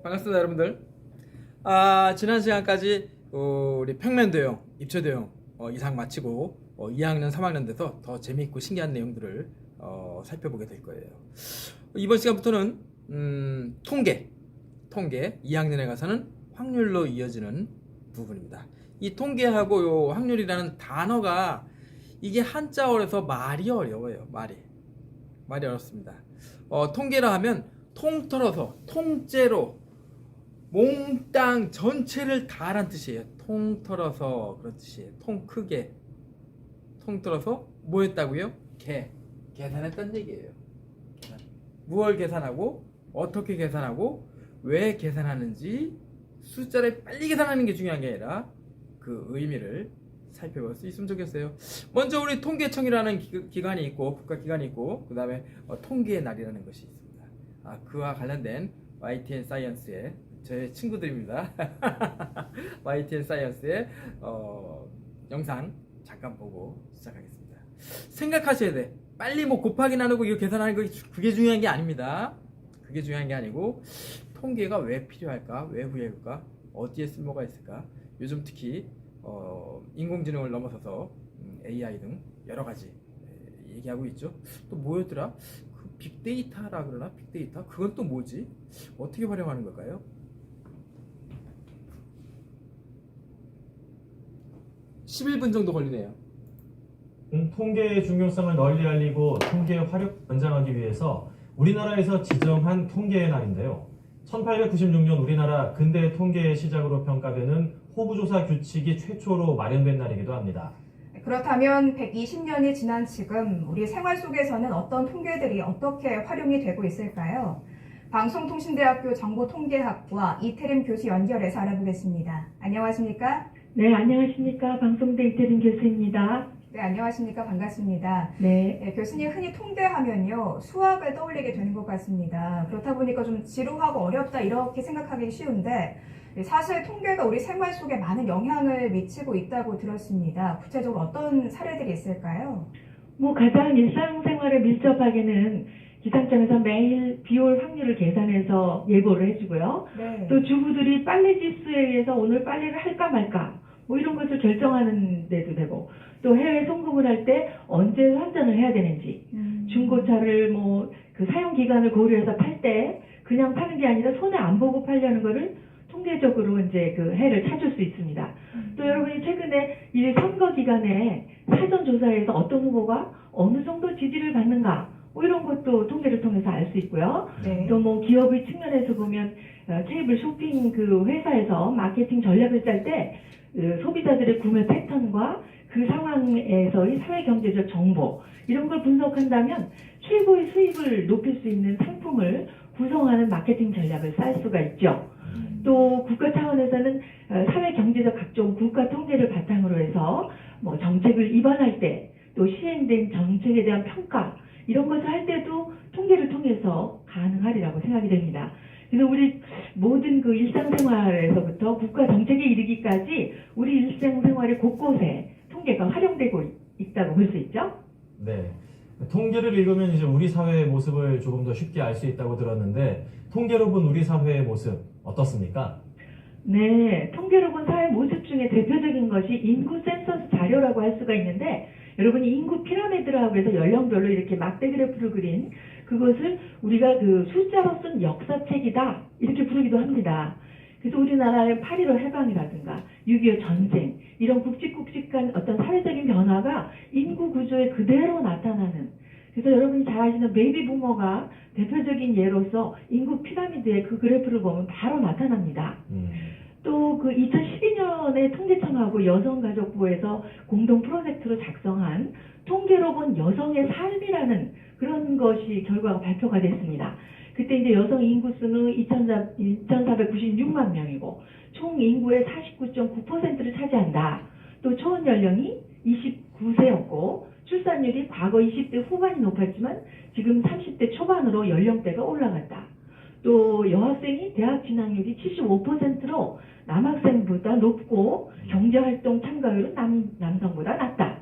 반갑습니다, 여러분들. 지난 시간까지 우리 평면도형, 입체도형 이상 마치고 2학년, 3학년 돼서 더 재미있고 신기한 내용들을 살펴보게 될 거예요. 이번 시간부터는 통계 2학년에 가서는 확률로 이어지는 부분입니다. 이 통계하고 요 확률이라는 단어가 이게 한자어라서 말이 어려워요. 말이 어렵습니다. 통계라 하면 통틀어서 통째로 몽땅 전체를 다란 뜻이에요. 통틀어서 그런 뜻이에요. 통 크게 통틀어서 뭐 했다고요? 계산했다는 얘기예요. 무엇을 계산하고 어떻게 계산하고 왜 계산하는지 숫자를 빨리 계산하는 게 중요한 게 아니라 그 의미를 살펴볼 수 있으면 좋겠어요. 먼저 우리 통계청이라는 기관이 있고 국가기관이 있고 그 다음에 통계의 날이라는 것이 있습니다. 그와 관련된 YTN 사이언스의 제 친구들입니다. YTN 사이언스의 영상 잠깐 보고 시작하겠습니다. 생각하셔야 돼. 빨리 뭐 곱하기 나누고 이거 계산하는 거 그게 중요한 게 아닙니다. 그게 중요한 게 아니고 통계가 왜 필요할까? 왜 후회할까? 어디에 쓸모가 있을까? 요즘 특히 인공지능을 넘어서서 AI 등 여러 가지 얘기하고 있죠. 또 뭐였더라? 그 빅데이터라 그러나? 빅데이터? 그건 또 뭐지? 어떻게 활용하는 걸까요? 11분 정도 걸리네요. 통계의 중요성을 널리 알리고 통계의 활용 연장하기 위해서 우리나라에서 지정한 통계의 날인데요. 1896년 우리나라 근대 통계의 시작으로 평가되는 호구조사 규칙이 최초로 마련된 날이기도 합니다. 그렇다면 120년이 지난 지금 우리 생활 속에서는 어떤 통계들이 어떻게 활용이 되고 있을까요? 방송통신대학교 정보통계학과 이태림 교수 연결해서 알아보겠습니다. 안녕하십니까? 네, 안녕하십니까. 방송대 이태림 교수입니다. 네, 안녕하십니까. 반갑습니다. 네. 교수님 흔히 통계하면요 수학을 떠올리게 되는 것 같습니다. 그렇다 보니까 좀 지루하고 어렵다 이렇게 생각하기 쉬운데 사실 통계가 우리 생활 속에 많은 영향을 미치고 있다고 들었습니다. 구체적으로 어떤 사례들이 있을까요? 가장 일상생활에 밀접하게는 기상청에서 매일 비올 확률을 계산해서 예보를 해주고요. 네. 또 주부들이 빨래 지수에 의해서 오늘 빨래를 할까 말까 이런 것을 결정하는 데도 되고, 또 해외 송금을 할 때 언제 환전을 해야 되는지, 중고차를 그 사용 기간을 고려해서 팔 때 그냥 파는 게 아니라 손에 안 보고 팔려는 거를 통계적으로 이제 그 해를 찾을 수 있습니다. 또 여러분이 최근에 이 선거 기간에 사전 조사에서 어떤 후보가 어느 정도 지지를 받는가 이런 것도 통계를 통해서 알 수 있고요. 네. 또 기업의 측면에서 보면 케이블 쇼핑 그 회사에서 마케팅 전략을 짤 때 소비자들의 구매 패턴과 그 상황에서의 사회경제적 정보 이런 걸 분석한다면 최고의 수익을 높일 수 있는 상품을 구성하는 마케팅 전략을 짤 수가 있죠. 또 국가 차원에서는 사회경제적 각종 국가 통계를 바탕으로 해서 정책을 입안할 때 또 시행된 정책에 대한 평가 이런 것을 할 때도 통계를 통해서 가능하리라고 생각이 됩니다. 그래서 우리 모든 그 일상생활에서부터 국가 정책에 이르기까지 우리 일상생활의 곳곳에 통계가 활용되고 있다고 볼 수 있죠. 네. 통계를 읽으면 이제 우리 사회의 모습을 조금 더 쉽게 알 수 있다고 들었는데 통계로 본 우리 사회의 모습 어떻습니까? 네, 통계로 본 사회 모습 중에 대표적인 것이 인구 센서스 자료라고 할 수가 있는데, 여러분이 인구 피라미드라고 해서 연령별로 이렇게 막대 그래프를 그린 그것을 우리가 그 숫자로 쓴 역사책이다 이렇게 부르기도 합니다. 그래서 우리나라의 8.15 해방이라든가 6.25 전쟁 이런 굵직굵직한 어떤 사회적인 변화가 인구 구조에 그대로 나타나는, 그래서 여러분이 잘 아시는 베이비 부머가 대표적인 예로서 인구 피라미드의 그 그래프를 보면 바로 나타납니다. 또 그 2012년에 통계청하고 여성가족부에서 공동 프로젝트로 작성한 통계로 본 여성의 삶이라는 그런 것이 결과가 발표가 됐습니다. 그때 이제 여성 인구수는 2,496만 명이고 총 인구의 49.9%를 차지한다. 또 초혼 연령이 29세였고 출산율이 과거 20대 후반이 높았지만 지금 30대 초반으로 연령대가 올라갔다. 또 여학생이 대학 진학률이 75%로 남학생보다 높고 경제활동 참가율은 남성보다 낮다.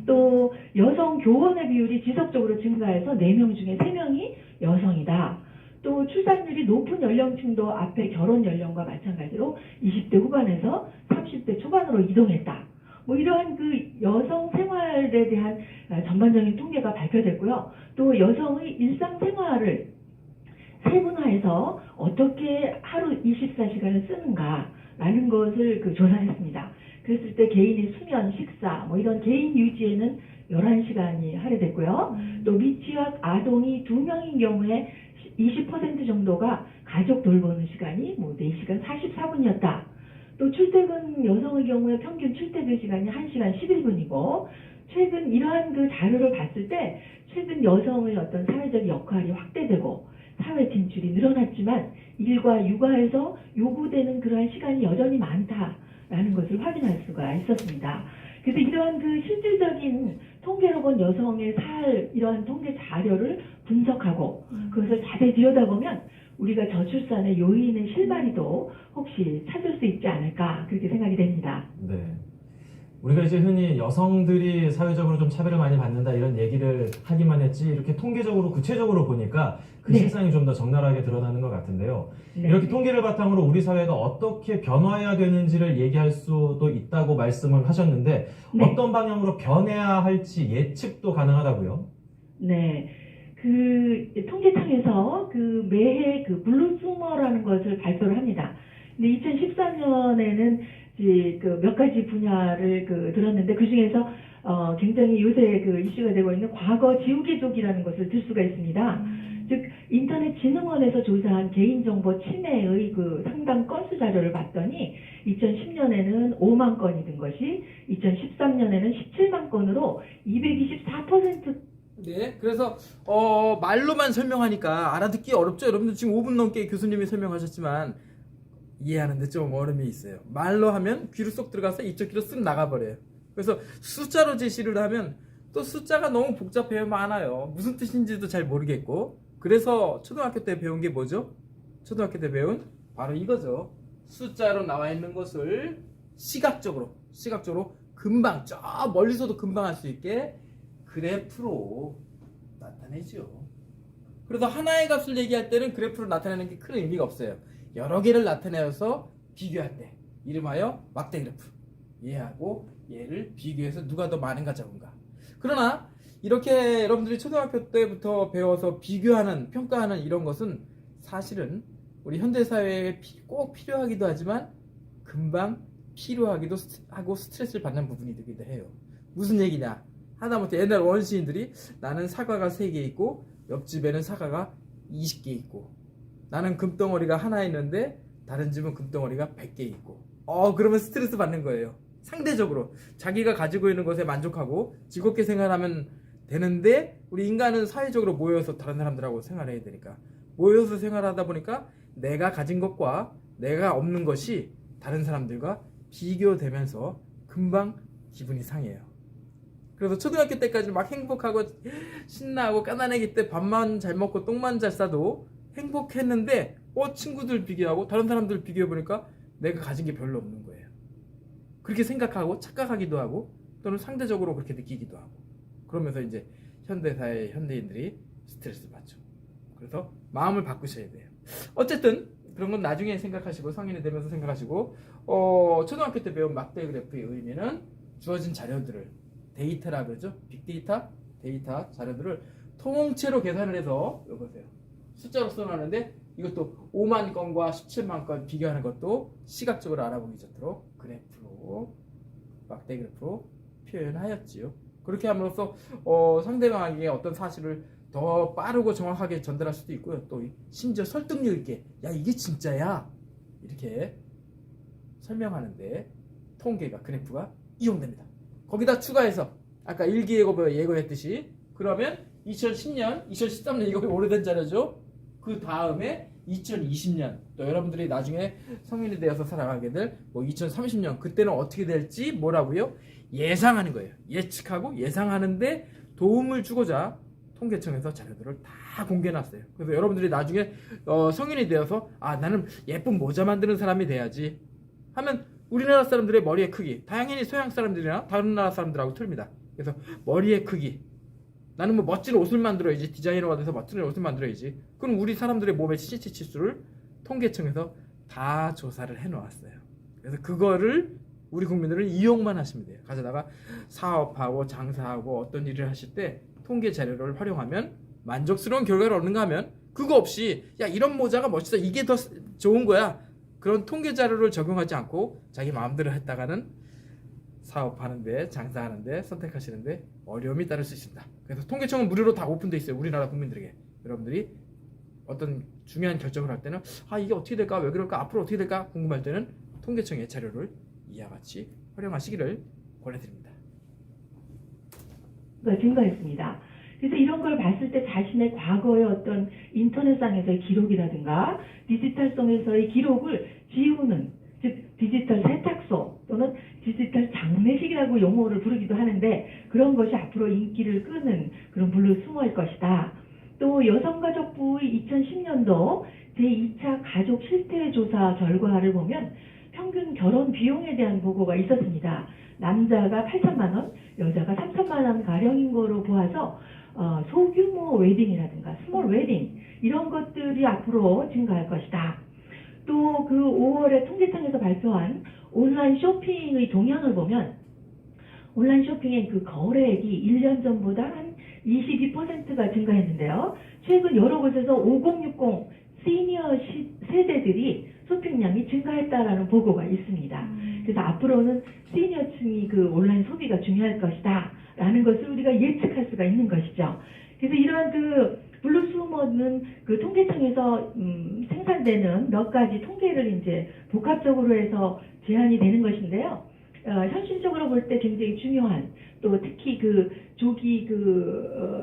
또 여성 교원의 비율이 지속적으로 증가해서 4명 중에 3명이 여성이다. 또 출산율이 높은 연령층도 앞에 결혼 연령과 마찬가지로 20대 후반에서 30대 초반으로 이동했다. 뭐 이러한 그 여성 생활에 대한 전반적인 통계가 발표됐고요. 또 여성의 일상생활을 세분화해서 어떻게 하루 24시간을 쓰는가라는 것을 조사했습니다. 그랬을 때 개인의 수면, 식사, 뭐 이런 개인 유지에는 11시간이 할애됐고요. 또 미취학 아동이 2명인 경우에 20% 정도가 가족 돌보는 시간이 뭐 4시간 44분이었다. 또 출퇴근 여성의 경우에 평균 출퇴근 시간이 1시간 11분이고, 최근 이러한 그 자료를 봤을 때 최근 여성의 어떤 사회적 역할이 확대되고 사회 진출이 늘어났지만 일과 육아에서 요구되는 그러한 시간이 여전히 많다라는 것을 확인할 수가 있었습니다. 그래서 이러한 그 실질적인 통계로 본 여성의 이러한 통계 자료를 분석하고 그것을 자세히 들여다보면 우리가 저출산의 요인의 실마리도 혹시 찾을 수 있지 않을까 그렇게 생각이 됩니다. 네. 우리가 이제 흔히 여성들이 사회적으로 좀 차별을 많이 받는다 이런 얘기를 하기만 했지 이렇게 통계적으로 구체적으로 보니까 그 네. 실상이 좀 더 적나라하게 드러나는 것 같은데요. 네. 이렇게 통계를 바탕으로 우리 사회가 어떻게 변화해야 되는지를 얘기할 수도 있다고 말씀을 하셨는데 네. 어떤 방향으로 변해야 할지 예측도 가능하다고요? 네. 그 통계청에서 그 매해 그 블루스머라는 것을 발표를 합니다. 근데 2014년에는 이제 그 몇 가지 분야를 들었는데 그 중에서 굉장히 요새 그 이슈가 되고 있는 과거 지우개족이라는 것을 들 수가 있습니다. 즉 인터넷진흥원에서 조사한 개인정보 침해의 그 상당 건수 자료를 봤더니 2010년에는 5만 건이 든 것이 2013년에는 17만 건으로 224% 네, 그래서 말로만 설명하니까 알아듣기 어렵죠. 여러분들 지금 5분 넘게 교수님이 설명하셨지만 이해하는데 좀 어려움이 있어요. 말로 하면 귀로 쏙 들어가서 이쪽 귀로 쓱 나가버려요. 그래서 숫자로 제시를 하면 또 숫자가 너무 복잡해요. 많아요. 무슨 뜻인지도 잘 모르겠고. 그래서 초등학교 때 배운 게 뭐죠? 초등학교 때 배운 바로 이거죠. 숫자로 나와 있는 것을 시각적으로 금방 저 멀리서도 금방 할 수 있게 그래프로 나타내죠. 그래서 하나의 값을 얘기할 때는 그래프로 나타내는 게 큰 의미가 없어요. 여러 개를 나타내서 비교할 때 이름하여 막대 그래프. 얘하고 얘를 비교해서 누가 더 많은가 적은가. 그러나 이렇게 여러분들이 초등학교 때부터 배워서 비교하는 평가하는 이런 것은 사실은 우리 현대사회에 꼭 필요하기도 하지만 금방 필요하기도 하고 스트레스를 받는 부분이 되기도 해요. 무슨 얘기냐? 하다못해 옛날 원시인들이 나는 사과가 3개 있고 옆집에는 사과가 20개 있고 나는 금덩어리가 하나 있는데 다른 집은 금덩어리가 100개 있고 그러면 스트레스 받는 거예요. 상대적으로 자기가 가지고 있는 것에 만족하고 즐겁게 생활하면 되는데 우리 인간은 사회적으로 모여서 다른 사람들하고 생활해야 되니까 모여서 생활하다 보니까 내가 가진 것과 내가 없는 것이 다른 사람들과 비교되면서 금방 기분이 상해요. 그래서 초등학교 때까지 막 행복하고 신나고 까난애기 때 밥만 잘 먹고 똥만 잘 싸도 행복했는데 친구들 비교하고 다른 사람들 비교해보니까 내가 가진 게 별로 없는 거예요. 그렇게 생각하고 착각하기도 하고 또는 상대적으로 그렇게 느끼기도 하고 그러면서 이제 현대사의 현대인들이 스트레스 받죠. 그래서 마음을 바꾸셔야 돼요. 어쨌든 그런 건 나중에 생각하시고 성인이 되면서 생각하시고 초등학교 때 배운 막대 그래프의 의미는 주어진 자료들을 데이터라 그러죠. 빅데이터, 데이터 자료들을 통째로 계산을 해서 여보세요. 숫자로 써놨는데 이것도 5만 건과 17만 건 비교하는 것도 시각적으로 알아보기 좋도록 그래프로 막대 그래프로 표현하였지요. 그렇게 함으로써 상대방에게 어떤 사실을 더 빠르고 정확하게 전달할 수도 있고요. 또 심지어 설득력 있게 야 이게 진짜야 이렇게 설명하는데 통계가 그래프가 이용됩니다. 거기다 추가해서 아까 일기예고 예고했듯이 그러면 2010년, 2013년 이거 오래된 자료죠. 그 다음에 2020년 또 여러분들이 나중에 성인이 되어서 살아가게 될 2030년 그때는 어떻게 될지 뭐라고요? 예상하는 거예요. 예측하고 예상하는데 도움을 주고자 통계청에서 자료들을 다 공개해놨어요. 그래서 여러분들이 나중에 성인이 되어서 나는 예쁜 모자 만드는 사람이 돼야지 하면 우리나라 사람들의 머리의 크기 당연히 서양 사람들이나 다른 나라 사람들하고 틀립니다. 그래서 머리의 크기 나는 뭐 멋진 옷을 만들어야지, 디자이너가 돼서 멋진 옷을 만들어야지. 그럼 우리 사람들의 몸의 CT 치수를 통계청에서 다 조사를 해놓았어요. 그래서 그거를 우리 국민들은 이용만 하시면 돼요. 가져다가 사업하고 장사하고 어떤 일을 하실 때 통계 자료를 활용하면 만족스러운 결과를 얻는가 하면, 그거 없이 야 이런 모자가 멋있어, 이게 더 좋은 거야, 그런 통계 자료를 적용하지 않고 자기 마음대로 했다가는 사업하는데, 장사하는데, 선택하시는데 어려움이 따를 수 있습니다. 그래서 통계청은 무료로 다 오픈돼 있어요. 우리나라 국민들에게. 여러분들이 어떤 중요한 결정을 할 때는 이게 어떻게 될까, 왜 그럴까, 앞으로 어떻게 될까 궁금할 때는 통계청의 자료를 이와 같이 활용하시기를 권해드립니다. 증가했습니다. 그래서 이런 걸 봤을 때 자신의 과거의 어떤 인터넷상에서의 기록이라든가 디지털성에서의 기록을 지우는, 즉 디지털 세탁소 또는 디지털 장례식이라고 용어를 부르기도 하는데, 그런 것이 앞으로 인기를 끄는 그런 블루 스모일 것이다. 또 여성가족부의 2010년도 제2차 가족 실태조사 결과를 보면 평균 결혼 비용에 대한 보고가 있었습니다. 남자가 8천만 원, 여자가 3천만 원 가량인 거로 보아서 소규모 웨딩이라든가 스몰 웨딩 이런 것들이 앞으로 증가할 것이다. 또 그 5월에 통계청에서 발표한 온라인 쇼핑의 동향을 보면 온라인 쇼핑의 그 거래액이 1년 전보다 한 22%가 증가했는데요. 최근 여러 곳에서 5060 시니어 세대들이 쇼핑량이 증가했다라는 보고가 있습니다. 그래서 앞으로는 시니어층이 그 온라인 소비가 중요할 것이다 라는 것을 우리가 예측할 수가 있는 것이죠. 그래서 이러한 그 블루스모는 그 통계청에서 생산되는 몇 가지 통계를 이제 복합적으로 해서 제안이 되는 것인데요. 현실적으로 볼 때 굉장히 중요한, 또 특히 그 조기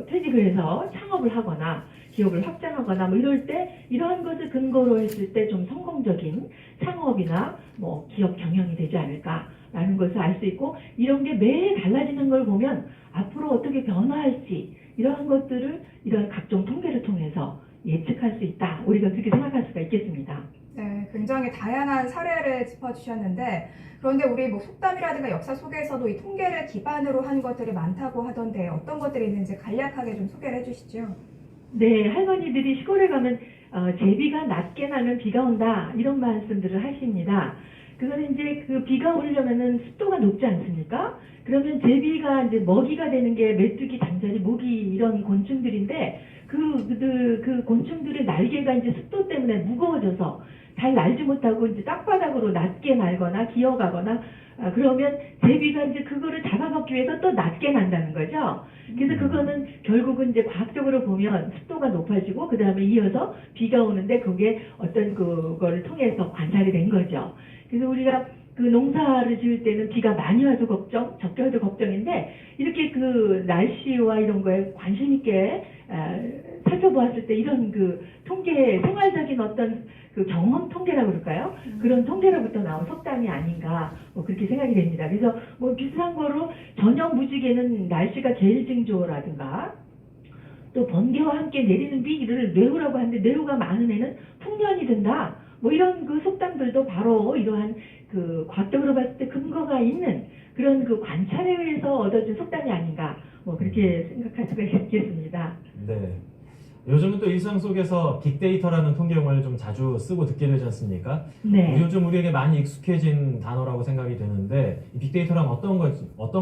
퇴직을 해서 창업을 하거나 기업을 확장하거나 뭐 이럴 때 이러한 것을 근거로 했을 때 좀 성공적인 창업이나 뭐 기업 경영이 되지 않을까라는 것을 알 수 있고, 이런 게 매일 달라지는 걸 보면 앞으로 어떻게 변화할지 이러한 것들을 이런 각종 통계를 통해서 예측할 수 있다. 우리가 그렇게 생각할 수가 있겠습니다. 네, 굉장히 다양한 사례를 짚어주셨는데, 그런데 우리 뭐 속담이라든가 역사 속에서도 이 통계를 기반으로 한 것들이 많다고 하던데 어떤 것들이 있는지 간략하게 좀 소개를 해주시죠. 네, 할머니들이 시골에 가면 제비가 낮게 나면 비가 온다 이런 말씀들을 하십니다. 그거는 이제 그 비가 오려면은 습도가 높지 않습니까? 그러면 제비가 이제 먹이가 되는 게 메뚜기, 잠자리, 모기 이런 곤충들인데 그 곤충들의 날개가 이제 습도 때문에 무거워져서 잘 날지 못하고 이제 땅바닥으로 낮게 날거나 기어가거나 그러면 제비가 이제 그거를 잡아먹기 위해서 또 낮게 난다는 거죠. 그래서 그거는 결국은 이제 과학적으로 보면 습도가 높아지고 그 다음에 이어서 비가 오는데 그게 어떤 그거를 통해서 관찰이 된 거죠. 그래서 우리가 그 농사를 지을 때는 비가 많이 와도 걱정, 적게 와도 걱정인데 이렇게 그 날씨와 이런 거에 관심 있게 살펴보았을 때 이런 그 통계, 생활적인 어떤 그 경험 통계라고 그럴까요? 그런 통계로부터 나온 속담이 아닌가 뭐 그렇게 생각이 됩니다. 그래서 뭐 비슷한 거로 저녁 무지개는 날씨가 제일 징조라든가 또 번개와 함께 내리는 비를 뇌우라고 하는데 뇌우가 많은 애는 풍년이 된다. 뭐 이런 그 속담들도 바로 이러한 그 과학적으로 봤을 때 근거가 있는 그런 그 관찰에 의해서 얻어진 속담이 아닌가 뭐 그렇게 생각할 수가 있겠습니다. 네. 요즘은 또 일상 속에서 빅데이터라는 통계 용어를 좀 자주 쓰고 듣게 되지 않습니까? 네. 요즘 우리에게 많이 익숙해진 단어라고 생각이 되는데 이 빅데이터란 어떤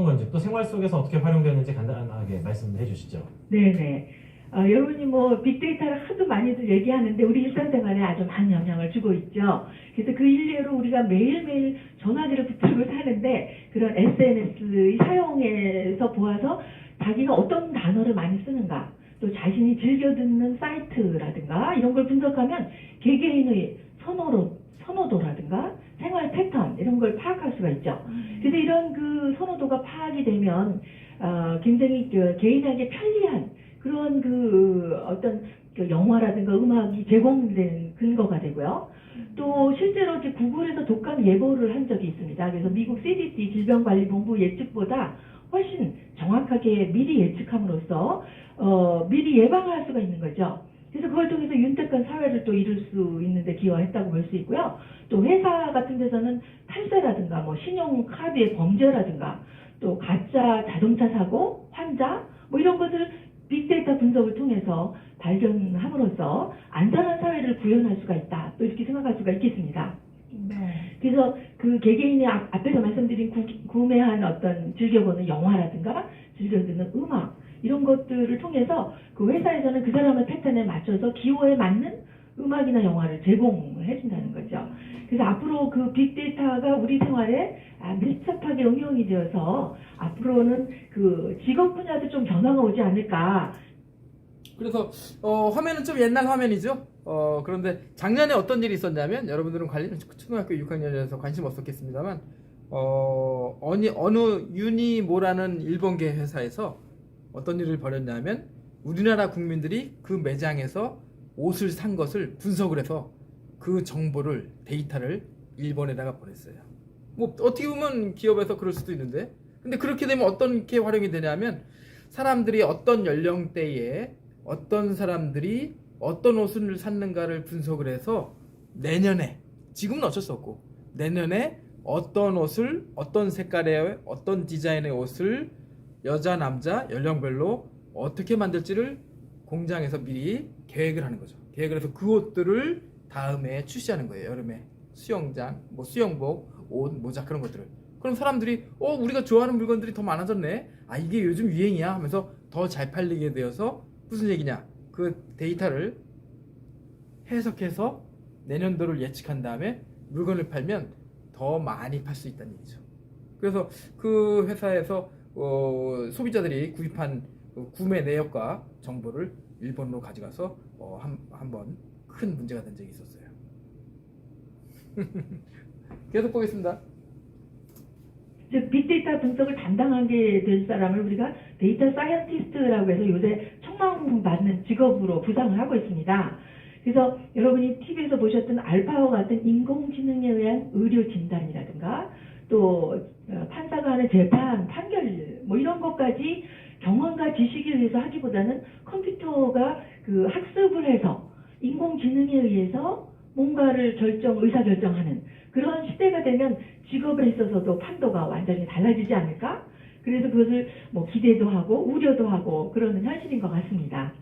건지 또 생활 속에서 어떻게 활용되는지 간단하게 말씀해 주시죠. 네네. 여러분이 뭐 빅데이터를 하도 많이들 얘기하는데 우리 일상생활에 아주 많은 영향을 주고 있죠. 그래서 그 일례로 우리가 매일매일 전화기를 붙들고 사는데 그런 SNS의 사용에서 보아서 자기가 어떤 단어를 많이 쓰는가 또 자신이 즐겨 듣는 사이트라든가 이런 걸 분석하면 개개인의 선호도라든가 생활 패턴 이런 걸 파악할 수가 있죠. 그래서 이런 그 선호도가 파악이 되면 굉장히 그 개인에게 편리한 그런 그 어떤 그 영화라든가 음악이 제공된 근거가 되고요. 또 실제로 이제 구글에서 독감 예보를 한 적이 있습니다. 그래서 미국 CDC 질병관리본부 예측보다 훨씬 정확하게 미리 예측함으로써 미리 예방할 수가 있는 거죠. 그래서 그걸 통해서 윤택한 사회를 또 이룰 수 있는데 기여했다고 볼 수 있고요. 또 회사 같은 데서는 탈세라든가 뭐 신용카드의 범죄라든가 또 가짜 자동차 사고, 환자 뭐 이런 것을 빅데이터 분석을 통해서 발견함으로써 안전한 사회를 구현할 수가 있다. 또 이렇게 생각할 수가 있겠습니다. 네. 그래서 그 개개인이 앞에서 말씀드린 구매한 어떤 즐겨보는 영화라든가 즐겨 듣는 음악 이런 것들을 통해서 그 회사에서는 그 사람의 패턴에 맞춰서 기호에 맞는 음악이나 영화를 제공해 준다는 거죠. 그래서 앞으로 그 빅데이터가 우리 생활에 밀접하게 응용이 되어서 앞으로는 그 직업 분야도 좀 변화가 오지 않을까. 그래서 화면은 좀 옛날 화면이죠. 그런데 작년에 어떤 일이 있었냐면 여러분들은 초등학교 6학년이라서 관심 없었겠습니다만 어느 유니모라는 일본계 회사에서 어떤 일을 벌였냐면 우리나라 국민들이 그 매장에서 옷을 산 것을 분석을 해서 그 정보를 데이터를 일본에다가 보냈어요. 뭐 어떻게 보면 기업에서 그럴 수도 있는데 근데 그렇게 되면 어떻게 활용이 되냐면 사람들이 어떤 연령대에 어떤 사람들이 어떤 옷을 샀는가를 분석을 해서 내년에 지금은 어쩔 수 없고 내년에 어떤 옷을 어떤 색깔의 어떤 디자인의 옷을 여자 남자 연령별로 어떻게 만들지를 공장에서 미리 계획을 하는 거죠. 계획을 해서 그 옷들을 다음에 출시하는 거예요. 여름에 수영장, 뭐 수영복, 옷, 모자 그런 것들을. 그럼 사람들이 우리가 좋아하는 물건들이 더 많아졌네. 아 이게 요즘 유행이야 하면서 더 잘 팔리게 되어서 무슨 얘기냐? 그 데이터를 해석해서 내년도를 예측한 다음에 물건을 팔면 더 많이 팔 수 있다는 얘기죠. 그래서 그 회사에서 소비자들이 구입한 구매 내역과 정보를 일본으로 가져가서 한번 큰 문제가 된 적이 있었어요. 계속 보겠습니다. 즉 빅데이터 분석을 담당하게 될 사람을 우리가 데이터 사이언티스트라고 해서 요새 청망받는 직업으로 부상을 하고 있습니다. 그래서 여러분이 TV에서 보셨던 알파와 같은 인공지능에 의한 의료 진단이라든가 또 판사가 하는 재판, 판결 뭐 이런 것까지 경험과 지식에 의해서 하기보다는 컴퓨터가 그 학습을 해서 인공지능에 의해서 뭔가를 의사결정하는 그런 시대가 되면 직업에 있어서도 판도가 완전히 달라지지 않을까? 그래서 그것을 뭐 기대도 하고 우려도 하고 그러는 현실인 것 같습니다.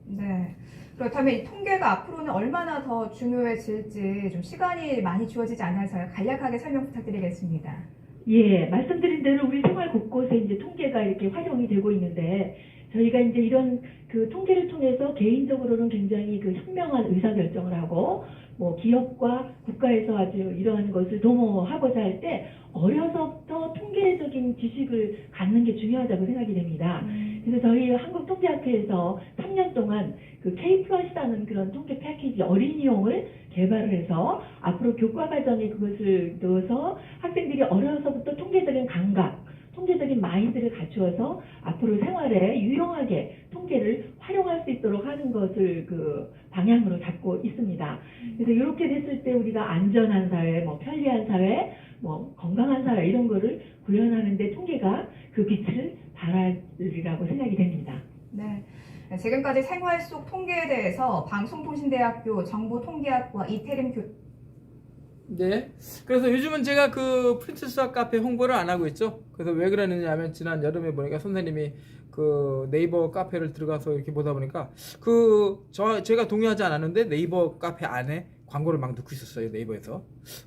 네. 그렇다면 이 통계가 앞으로는 얼마나 더 중요해질지 좀 시간이 많이 주어지지 않아서요. 간략하게 설명 부탁드리겠습니다. 예, 말씀드린 대로 우리 생활 곳곳에 이제 통계가 이렇게 활용이 되고 있는데 저희가 이제 이런 그 통계를 통해서 개인적으로는 굉장히 그 현명한 의사결정을 하고 뭐 기업과 국가에서 아주 이러한 것을 도모하고자 할 때 어려서부터 통계적인 지식을 갖는 게 중요하다고 생각이 됩니다. 그래서 저희 한국통계학회에서 3년 동안 그 K+라는 그런 통계 패키지 어린이용을 개발을 해서 앞으로 교과 과정에 그것을 넣어서 학생들이 어려서부터 통계적인 감각, 통계적인 마인드를 갖추어서 앞으로 생활에 유용하게 통계를 활용할 수 있도록 하는 것을 그 방향으로 잡고 있습니다. 그래서 이렇게 됐을 때 우리가 안전한 사회, 뭐 편리한 사회, 뭐 건강한 사회 이런 거를 구현하는데 통계가 그 빛을 발하리라고 생각이 됩니다. 네. 지금까지 생활 속 통계에 대해서 방송통신대학교 정보통계학과 이태림 네. 그래서 요즘은 제가 그 프린트 수학 카페 홍보를 안 하고 있죠. 그래서 왜 그러느냐 하면 지난 여름에 보니까 선생님이 그 네이버 카페를 들어가서 이렇게 보다 보니까 제가 동의하지 않았는데 네이버 카페 안에 광고를 막 넣고 있었어요. 네이버에서.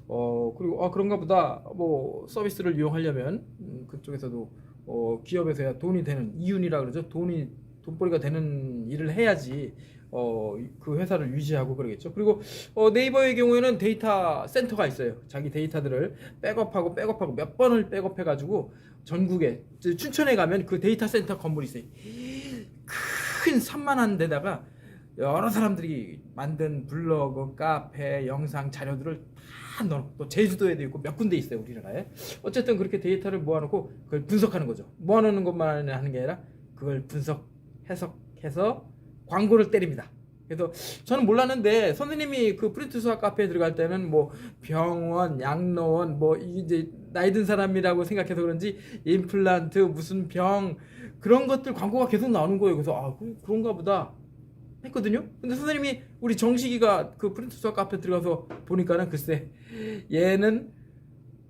그리고 그런가 보다 뭐 서비스를 이용하려면 그쪽에서도 기업에서야 돈이 되는 이윤이라 그러죠. 돈벌이가 되는 일을 해야지 그 회사를 유지하고 그러겠죠. 그리고 네이버의 경우에는 데이터 센터가 있어요. 자기 데이터들을 백업하고 몇 번을 백업해가지고 전국에 춘천에 가면 그 데이터 센터 건물이 있어요. 큰 산만한 데다가 여러 사람들이 만든 블로그, 카페, 영상, 자료들을 다 넣어놓고 또 제주도에도 있고 몇 군데 있어요. 우리나라에. 어쨌든 그렇게 데이터를 모아놓고 그걸 분석하는 거죠. 모아놓는 것만 하는 게 아니라 그걸 해석해서 광고를 때립니다. 그래서 저는 몰랐는데 선생님이 그 프린트 수학 카페에 들어갈 때는 뭐 병원, 양로원 뭐 이제 나이 든 사람이라고 생각해서 그런지 임플란트 무슨 병 그런 것들 광고가 계속 나오는 거예요. 그래서 그런가 보다 했거든요. 근데 선생님이 우리 정식이가 그 프린트 수학 카페 들어가서 보니까는 글쎄 얘는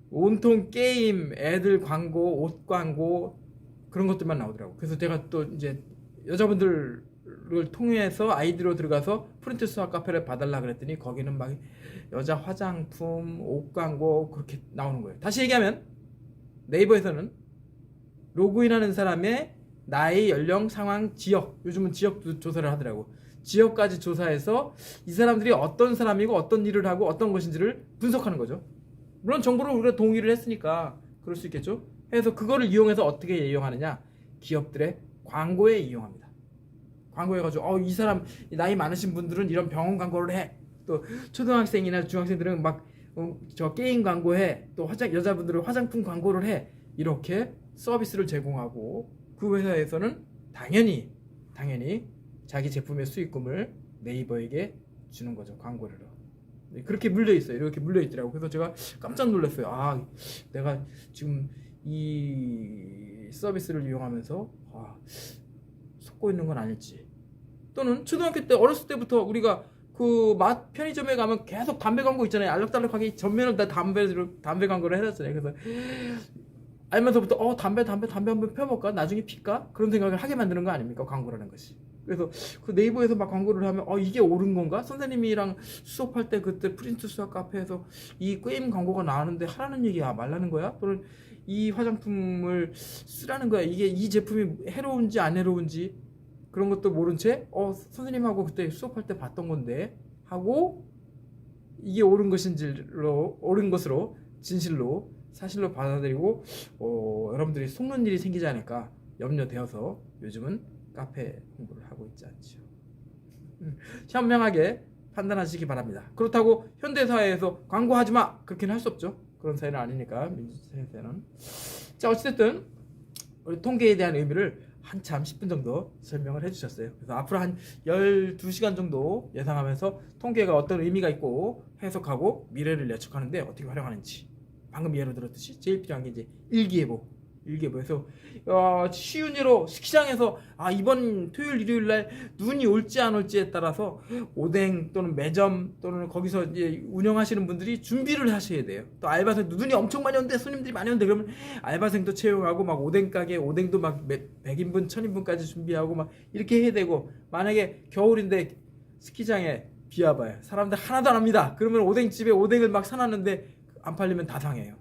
온통 게임, 애들 광고, 옷 광고 그런 것들만 나오더라고. 그래서 제가 또 이제 여자분들을 통해서 아이디로 들어가서 프린트 수학 카페를 봐달라 그랬더니 거기는 막 여자 화장품, 옷 광고 그렇게 나오는 거예요. 다시 얘기하면 네이버에서는 로그인하는 사람의 나이, 연령, 상황, 지역, 요즘은 지역 조사를 하더라고. 지역까지 조사해서 이 사람들이 어떤 사람이고 어떤 일을 하고 어떤 것인지를 분석하는 거죠. 물론 정보를 우리가 동의를 했으니까 그럴 수 있겠죠. 그래서 그거를 이용해서 어떻게 이용하느냐, 기업들의 광고에 이용합니다. 광고해 가지고 이 사람 나이 많으신 분들은 이런 병원 광고를 해. 또 초등학생이나 중학생들은 막 저 게임 광고해. 또 여자분들은 화장품 광고를 해. 이렇게 서비스를 제공하고 그 회사에서는 당연히 자기 제품의 수익금을 네이버에게 주는 거죠. 광고료로. 그렇게 물려 있어요. 이렇게 물려 있더라고. 그래서 제가 깜짝 놀랐어요. 내가 지금 이 서비스를 이용하면서 속고 있는 건 아닐지. 또는 초등학교 때 어렸을 때부터 우리가 그 편의점에 가면 계속 담배 광고 있잖아요. 알록달록하게 전면을 다 담배 광고를 해놨잖아요. 그래서 알면서부터 담배 한번 펴볼까? 나중에 필까? 그런 생각을 하게 만드는 거 아닙니까? 광고라는 것이. 그래서 그 네이버에서 막 광고를 하면 이게 옳은 건가? 선생님이랑 수업할 때 그때 프린트 수학 카페에서 이 게임 광고가 나왔는데 하라는 얘기야 말라는 거야? 또는 이 화장품을 쓰라는 거야. 이게 이 제품이 해로운지 안 해로운지 그런 것도 모른 채 선생님하고 그때 수업할 때 봤던 건데 하고 이게 옳은 것으로 진실로 사실로 받아들이고 여러분들이 속는 일이 생기지 않을까 염려되어서 요즘은 카페 홍보를 하고 있지 않죠. 현명하게 판단하시기 바랍니다. 그렇다고 현대사회에서 광고하지 마 그렇게는 할 수 없죠. 그런 사회는 아니니까 민주사회는. 자, 어찌됐든 우리 통계에 대한 의미를 한참 10분 정도 설명을 해주셨어요. 그래서 앞으로 한 12시간 정도 예상하면서 통계가 어떤 의미가 있고 해석하고 미래를 예측하는데 어떻게 활용하는지, 방금 예로 들었듯이 제일 필요한 게 이제 일기예보에서 쉬운 예로 스키장에서 이번 토요일 일요일 날 눈이 올지 안 올지에 따라서 오뎅 또는 매점 또는 거기서 이제 운영하시는 분들이 준비를 하셔야 돼요. 또 알바생 눈이 엄청 많이 오는데 손님들이 많이 오는데 그러면 알바생도 채용하고 막 오뎅 가게 오뎅도 막 100인분 1000인분까지 준비하고 막 이렇게 해야 되고, 만약에 겨울인데 스키장에 비 와봐요. 사람들 하나도 안 합니다. 그러면 오뎅집에 오뎅을 막 사놨는데 안 팔리면 다 상해요.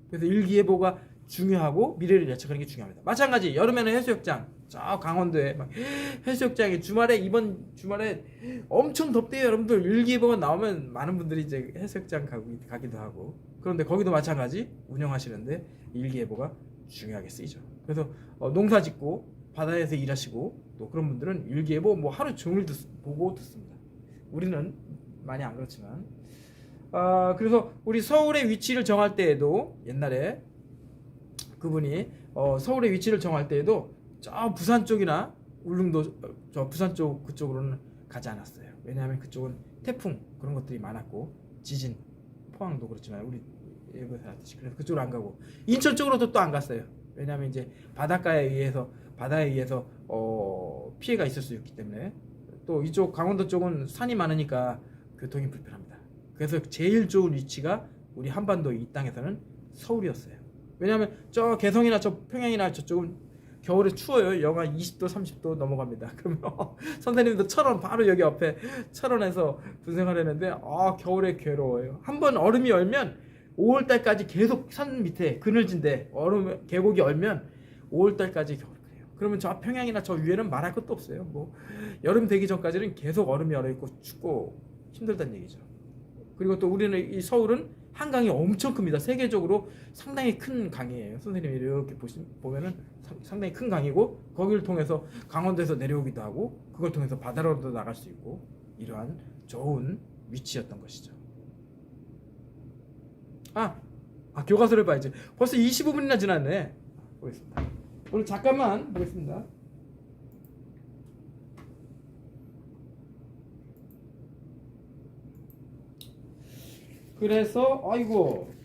그래서 일기예보가 중요하고 미래를 예측하는 게 중요합니다. 마찬가지 여름에는 해수욕장, 저 강원도에 막 해수욕장에 이번 주말에 엄청 덥대요. 여러분들 일기예보가 나오면 많은 분들이 이제 해수욕장 가기도 하고, 그런데 거기도 마찬가지 운영하시는데 일기예보가 중요하게 쓰이죠. 그래서 농사 짓고 바다에서 일하시고 또 그런 분들은 일기예보 뭐 하루 종일 보고 듣습니다. 우리는 많이 안 그렇지만 그래서 우리 서울의 위치를 정할 때에도 옛날에 그분이 서울의 위치를 정할 때에도 저 부산 쪽이나 울릉도 저 부산 쪽 그쪽으로는 가지 않았어요. 왜냐하면 그쪽은 태풍 그런 것들이 많았고 지진, 포항도 그렇지만 우리 예보에서 알았듯이 그래서 그쪽으로 안 가고 인천 쪽으로도 또 안 갔어요. 왜냐하면 이제 바다에 의해서 피해가 있을 수 있기 때문에. 또 이쪽 강원도 쪽은 산이 많으니까 교통이 불편합니다. 그래서 제일 좋은 위치가 우리 한반도 이 땅에서는 서울이었어요. 왜냐하면 저 개성이나 저 평양이나 저쪽은 겨울에 추워요. 영하 20도 30도 넘어갑니다. 그러면 선생님도 철원 바로 여기 옆에 철원에서 분생하려는데 겨울에 괴로워요. 한번 얼음이 얼면 5월달까지 계속 산 밑에 그늘진데 계곡이 얼면 5월달까지 겨울 그래요. 그러면 저 평양이나 저 위에는 말할 것도 없어요. 뭐 여름 되기 전까지는 계속 얼음이 얼어있고 춥고 힘들다는 얘기죠. 그리고 또 우리는 이 서울은 한강이 엄청 큽니다. 세계적으로 상당히 큰 강이에요. 선생님이 이렇게 보면은 상당히 큰 강이고 거기를 통해서 강원도에서 내려오기도 하고 그걸 통해서 바다로도 나갈 수 있고 이러한 좋은 위치였던 것이죠. 교과서를 봐야지. 벌써 25분이나 지났네. 보겠습니다. 오늘 잠깐만 보겠습니다. 그래서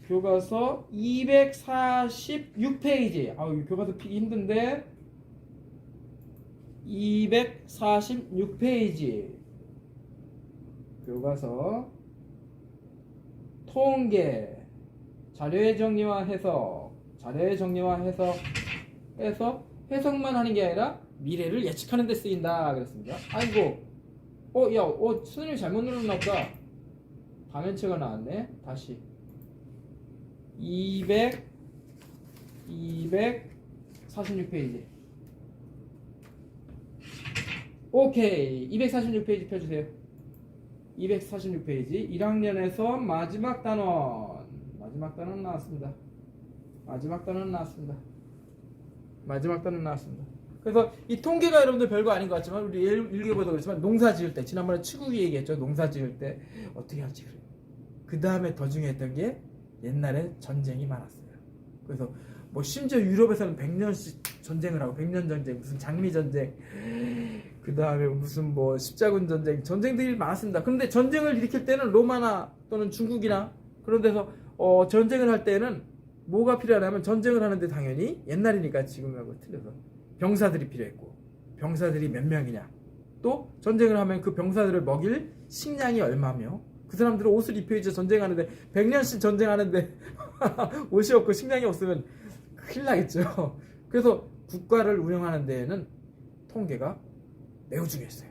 교과서 246페이지. 교과서 피기 힘든데 246페이지 교과서 통계 자료의 정리와 해석 해석만 하는 게 아니라 미래를 예측하는 데 쓰인다 그랬습니다. 아이고, 선생님이 잘못 눌렀나 보다. 다면체가 나왔네. 다시 246페이지. 오케이, 246페이지 펴주세요. 246페이지 1학년에서 마지막 단원 나왔습니다. 마지막 단원 나왔습니다. 그래서 이 통계가 여러분들 별거 아닌 것 같지만 우리 일기보다 그렇지만 농사 지을 때 지난번에 치국이 얘기했죠. 농사 지을 때 어떻게 할지. 그 다음에 더 중요했던 게 옛날에 전쟁이 많았어요. 그래서 뭐 심지어 유럽에서는 100년씩 전쟁을 하고 100년 전쟁, 무슨 장미 전쟁, 그 다음에 무슨 뭐 십자군 전쟁, 전쟁들이 많았습니다. 그런데 전쟁을 일으킬 때는 로마나 또는 중국이나 그런 데서 전쟁을 할 때는 뭐가 필요하냐면 전쟁을 하는데 당연히 옛날이니까 지금하고 틀려서 병사들이 필요했고, 병사들이 몇 명이냐, 또 전쟁을 하면 그 병사들을 먹일 식량이 얼마며, 그 사람들은 옷을 입혀야지 전쟁하는데 100년씩 전쟁하는데 옷이 없고 식량이 없으면 큰일 나겠죠. 그래서 국가를 운영하는 데에는 통계가 매우 중요했어요.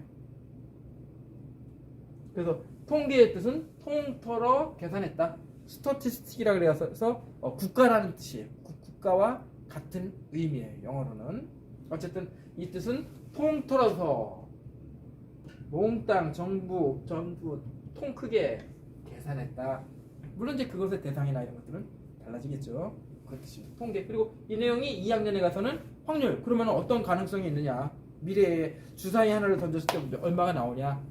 그래서 통계의 뜻은 통틀어 계산했다. 스토티스틱이라 그래서 국가라는 뜻이에요. 국가와 같은 의미예요. 영어로는. 어쨌든 이 뜻은 통틀어서 몽땅 정부 통 크게 계산했다. 물론 이제 그것의 대상이나 이런 것들은 달라지겠죠. 그 뜻이 통계. 그리고 이 내용이 2학년에 가서는 확률. 그러면 어떤 가능성이 있느냐? 미래에 주사위 하나를 던졌을 때 얼마가 나오냐?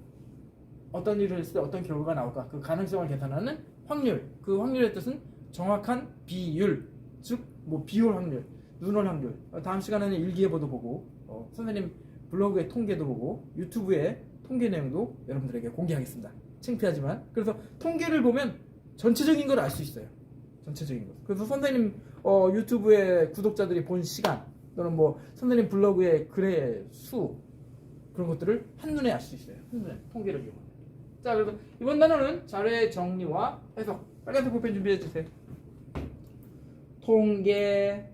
어떤 일을 했을 때 어떤 결과가 나올까? 그 가능성을 계산하는 확률. 그 확률의 뜻은 정확한 비율. 즉 뭐 비율 확률, 눈월 확률. 다음 시간에는 일기예보도 보고 선생님 블로그의 통계도 보고 유튜브의 통계 내용도 여러분들에게 공개하겠습니다. 창피하지만. 그래서 통계를 보면 전체적인 걸 알 수 있어요. 전체적인 것. 그래서 선생님 유튜브의 구독자들이 본 시간 또는 뭐 선생님 블로그의 글의 수, 그런 것들을 한눈에 알 수 있어요. 한눈에 통계를 이용하면. 자, 그래서 이번 단어는 자료의 정리와 해석. 빨간색 볼펜 준비해 주세요. 통계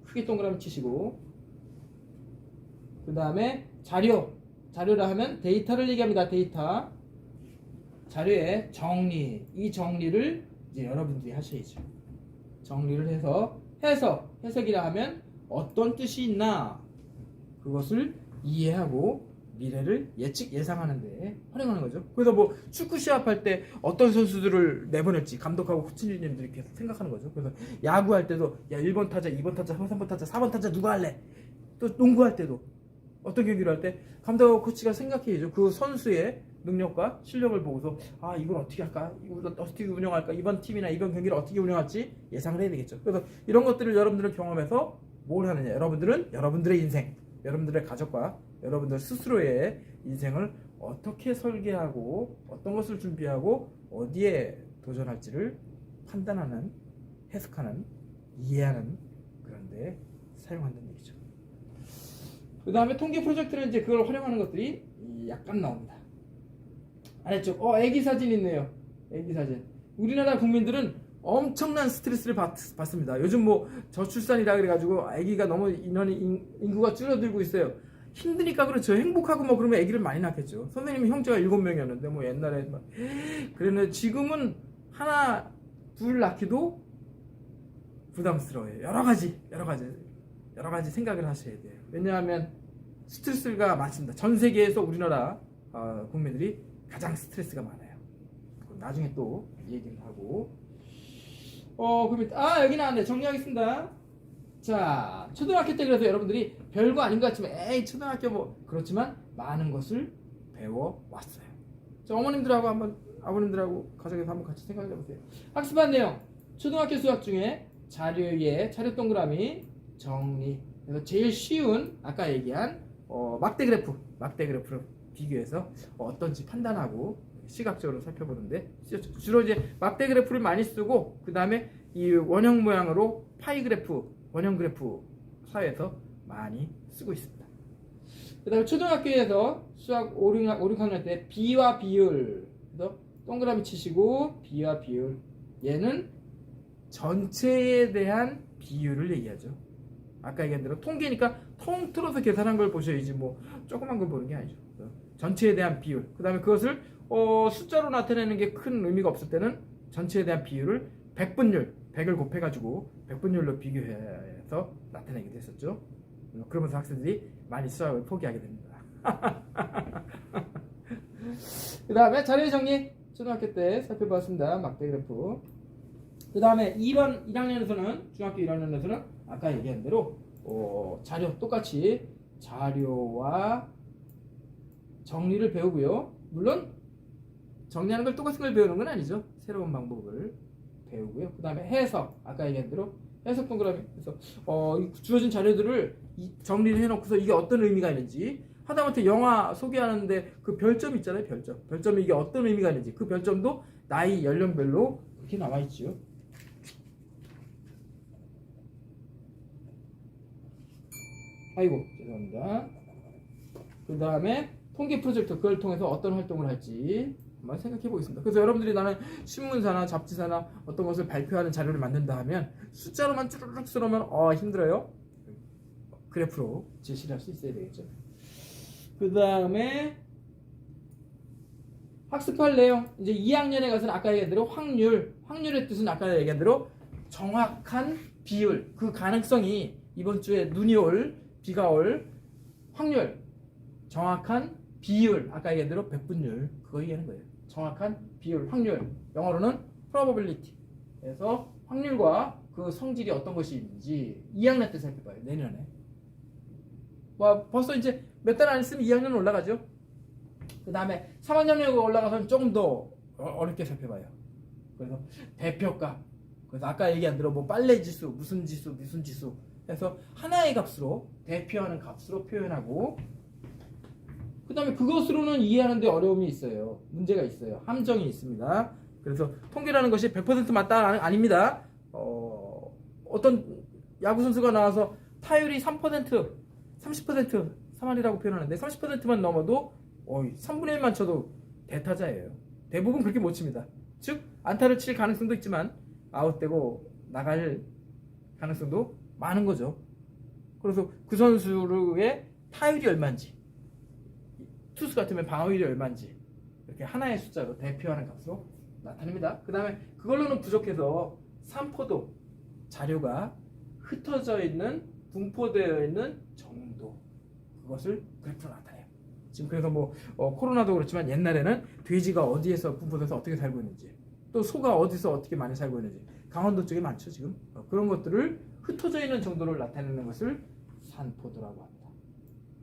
크게 동그라미 치시고, 그 다음에 자료라 하면 데이터를 얘기합니다. 데이터. 자료의 정리. 이 정리를 이제 여러분들이 하셔야죠. 정리를 해서 해석이라 하면 어떤 뜻이 있나 그것을 이해하고 미래를 예상하는 데 활용하는 거죠. 그래서 뭐 축구 시합할 때 어떤 선수들을 내보낼지 감독하고 코치님들이 계속 생각하는 거죠. 그래서 야구할 때도 야 1번 타자, 2번 타자, 3번 타자, 4번 타자 누가 할래? 또 농구할 때도 어떤 경기를 할 때 감독하고 코치가 생각해야죠. 그 선수의 능력과 실력을 보고서 이걸 어떻게 할까? 이걸 어떻게 운영할까? 이번 팀이나 이번 경기를 어떻게 운영할지 예상을 해야 되겠죠. 그래서 이런 것들을 여러분들은 경험해서 뭘 하느냐? 여러분들은 여러분들의 인생, 여러분들의 가족과 여러분들 스스로의 인생을 어떻게 설계하고 어떤 것을 준비하고 어디에 도전할지를 판단하는, 해석하는, 이해하는 그런 데 사용한다는 얘기죠. 그 다음에 통계 프로젝트는 이제 그걸 활용하는 것들이 약간 나옵니다. 아래쪽 애기 사진 있네요. 애기 사진. 우리나라 국민들은 엄청난 스트레스를 받습니다. 요즘 뭐 저출산이라 그래가지고 아기가 너무 인구가 줄어들고 있어요. 힘드니까 그렇죠. 행복하고 뭐 그러면 아기를 많이 낳겠죠. 선생님 형제가 7명이었는데 뭐 옛날에 막 그랬는데 지금은 하나 둘 낳기도 부담스러워요. 여러 가지 생각을 하셔야 돼요. 왜냐하면 스트레스가 많습니다. 전 세계에서 우리나라 국민들이 가장 스트레스가 많아요. 나중에 또 얘기를 하고. 그러면 여기 나왔네. 정리하겠습니다. 자, 초등학교 때 그래서 여러분들이 별거 아닌 것 같지만 초등학교 뭐 그렇지만 많은 것을 배워왔어요. 자, 어머님들하고 한번 아버님들하고 가정에서 한번 같이 생각해 보세요. 학습한 내용. 초등학교 수학 중에 자료 동그라미 정리. 그래서 제일 쉬운 아까 얘기한 막대 그래프를 비교해서 어떤지 판단하고 시각적으로 살펴보는데 주로 이제 막대 그래프를 많이 쓰고 그 다음에 이 원형 모양으로 파이 그래프, 원형 그래프 사이에서 많이 쓰고 있습니다. 그 다음에 초등학교에서 수학 5, 6학년 때 비와 비율, 그래서 동그라미 치시고 비와 비율, 얘는 전체에 대한 비율을 얘기하죠. 아까 얘기한 대로 통계니까 통틀어서 계산한 걸 보셔야지 뭐 조그만 걸 보는 게 아니죠. 전체에 대한 비율. 그 다음에 그것을 숫자로 나타내는 게 큰 의미가 없을 때는 전체에 대한 비율을 100분율, 100을 곱해가지고 100분율로 비교해서 나타내기도 했었죠. 그러면서 학생들이 많이 수학을 포기하게 됩니다. 그 다음에 자료 정리 초등학교 때 살펴봤습니다. 막대 그래프. 그 다음에 1학년에서는 중학교 1학년에서는 아까 얘기한 대로 자료 똑같이 자료와 정리를 배우고요. 물론 정리하는 걸 똑같은 걸 배우는 건 아니죠. 새로운 방법을 배우고요. 그 다음에 해석, 아까 얘기한 대로 해석 동그라미. 그래서 주어진 자료들을 정리를 해놓고서 이게 어떤 의미가 있는지, 하다못해 영화 소개하는데 그 별점 있잖아요. 별점이 이게 어떤 의미가 있는지 그 별점도 나이 연령별로 이렇게 나와 있죠. 아이고 죄송합니다. 그 다음에 통계 프로젝트, 그걸 통해서 어떤 활동을 할지 한번 생각해 보겠습니다. 그래서 여러분들이 나는 신문사나 잡지사나 어떤 것을 발표하는 자료를 만든다 하면 숫자로만 쭈르륵 쓰면 힘들어요. 그래프로 제시를 할 수 있어야 되겠죠. 그 다음에 학습할 내용, 이제 2학년에 가서는 아까 얘기한 대로 확률의 뜻은 아까 얘기한 대로 정확한 비율, 그 가능성이 이번 주에 눈이 올, 비가 올 확률, 정확한 비율, 아까 얘기한 대로 100분율, 그거 얘기하는 거예요. 정확한 비율, 확률, 영어로는 probability. 그래서 확률과 그 성질이 어떤 것이 있는지 2학년 때 살펴봐요. 내년에. 벌써 이제 몇 달 안 있으면 2학년 올라가죠. 그 다음에 3학년에 올라가서는 조금 더 어렵게 살펴봐요. 그래서 대표값, 그래서 아까 얘기한 대로 뭐 빨래 지수, 무슨 지수 해서 하나의 값으로, 대표하는 값으로 표현하고, 그 다음에 그것으로는 이해하는데 어려움이 있어요. 문제가 있어요. 함정이 있습니다. 그래서 통계라는 것이 100% 맞다 아닙니다. 어떤 야구 선수가 나와서 타율이 3%, 30%, 3할이라고 표현하는데 30%만 넘어도 3분의 1만 쳐도 대타자예요. 대부분 그렇게 못 칩니다. 즉 안타를 칠 가능성도 있지만 아웃되고 나갈 가능성도 많은 거죠. 그래서 그 선수의 타율이 얼마인지, 투수 같으면 방어율이 얼마인지 이렇게 하나의 숫자로 대표하는 값으로 나타냅니다. 그 다음에 그걸로는 부족해서 산포도, 자료가 흩어져 있는, 분포되어 있는 정도, 그것을 그래프로 나타내요. 지금 그래서 코로나도 그렇지만 옛날에는 돼지가 어디에서 분포돼서 어떻게 살고 있는지, 또 소가 어디서 어떻게 많이 살고 있는지, 강원도 쪽에 많죠 지금. 그런 것들을 흩어져 있는 정도를 나타내는 것을 산포도라고 합니다.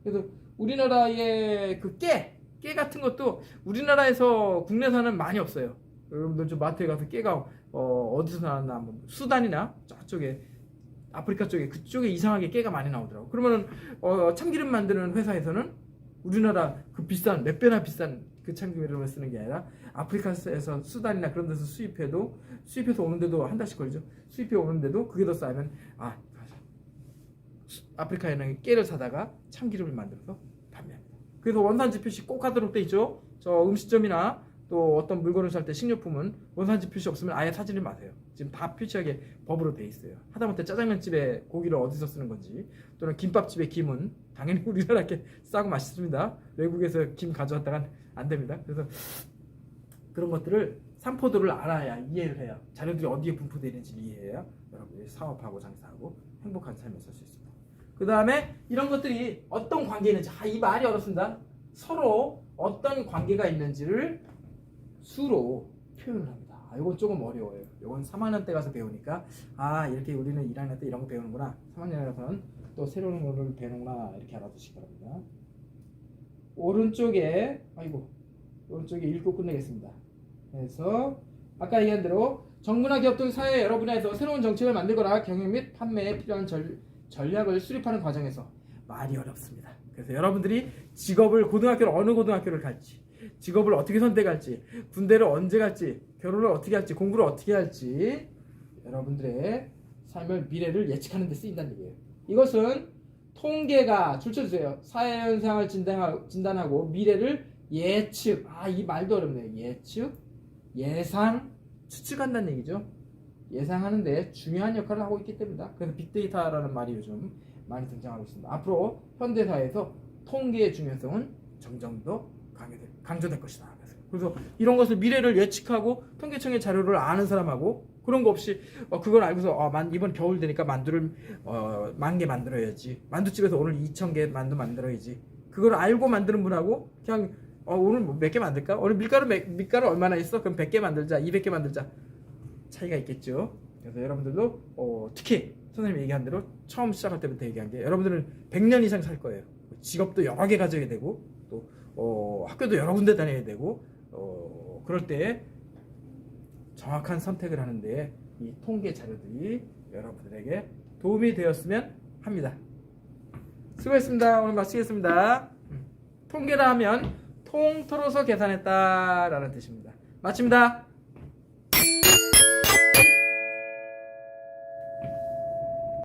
그래서 우리나라의 그 깨 같은 것도 우리나라에서 국내산은 많이 없어요. 여러분들 좀 마트에 가서 깨가 어디서 나왔나, 뭐 수단이나 저쪽에 아프리카 쪽에, 그쪽에 이상하게 깨가 많이 나오더라고. 그러면은 참기름 만드는 회사에서는 우리나라 그 비싼, 몇 배나 비싼 그 참기름을 쓰는 게 아니라 아프리카에서 수단이나 그런 데서 수입해서 오는데도 한 달씩 걸리죠. 수입해 오는데도 그게 더 싸면 아프리카에는 깨를 사다가 참기름을 만들어서 판매합니다. 그래서 원산지 표시 꼭 하도록 돼 있죠. 저 음식점이나 또 어떤 물건을 살 때 식료품은 원산지 표시 없으면 아예 사지를 마세요. 지금 다 표시하게 법으로 돼 있어요. 하다못해 짜장면집에 고기를 어디서 쓰는 건지, 또는 김밥집의 김은 당연히 우리나라 게 싸고 맛있습니다. 외국에서 김 가져왔다간 안 됩니다. 그래서 그런 것들을 산포도를 알아야, 이해를 해야, 자료들이 어디에 분포되어 있는지 이해해야 여러분들이 사업하고 장사하고 행복한 삶을 살 수 있습니다. 그 다음에 이런 것들이 어떤 관계가 있는지, 이 말이 어렵습니다. 서로 어떤 관계가 있는지를 수로 표현을 합니다. 이건 조금 어려워요. 이건 3학년 때 가서 배우니까 이렇게 우리는 1학년 때 이런 거 배우는구나, 3학년에 가서는 또 새로운 거를 배우는구나, 이렇게 알아두시기 바랍니다. 오른쪽에 읽고 끝내겠습니다. 그래서 아까 얘기한 대로 정부나 기업 등 사회 여러 분야에서 새로운 정책을 만들거나 경영 및 판매에 필요한 전략을 수립하는 과정에서 말이 어렵습니다. 그래서 여러분들이 직업을 어느 고등학교를 갈지, 직업을 어떻게 선택할지, 군대를 언제 갈지, 결혼을 어떻게 할지, 공부를 어떻게 할지, 여러분들의 삶의 미래를 예측하는 데 쓰인다는 얘기예요. 이것은 통계가 줄쳐주세요. 사회현상을 진단하고 미래를 예측, 이 말도 어렵네요. 예측, 예상, 추측한다는 얘기죠. 예상하는데 중요한 역할을 하고 있기 때문이다. 그래서 빅데이터라는 말이 요즘 많이 등장하고 있습니다. 앞으로 현대사회에서 통계의 중요성은 점점 더 강조될 것이다. 그래서 이런 것을 미래를 예측하고 통계청의 자료를 아는 사람하고 그런 거 없이 그걸 알고서 이번 겨울 되니까 만두를 10,000개 만들어야지, 만두집에서 오늘 2,000개 만두 만들어야지, 그걸 알고 만드는 분하고 그냥 오늘 몇 개 만들까? 오늘 밀가루 얼마나 있어? 그럼 100개 만들자, 200개 만들자. 차이가 있겠죠. 그래서 여러분들도 특히 선생님이 얘기한 대로 처음 시작할 때부터 얘기한 게, 여러분들은 100년 이상 살 거예요. 직업도 여러 개 가져야 되고 또 학교도 여러 군데 다녀야 되고 그럴 때 정확한 선택을 하는데 이 통계 자료들이 여러분들에게 도움이 되었으면 합니다. 수고했습니다. 오늘 마치겠습니다. 통계라 하면 통틀어서 계산했다라는 뜻입니다. 마칩니다.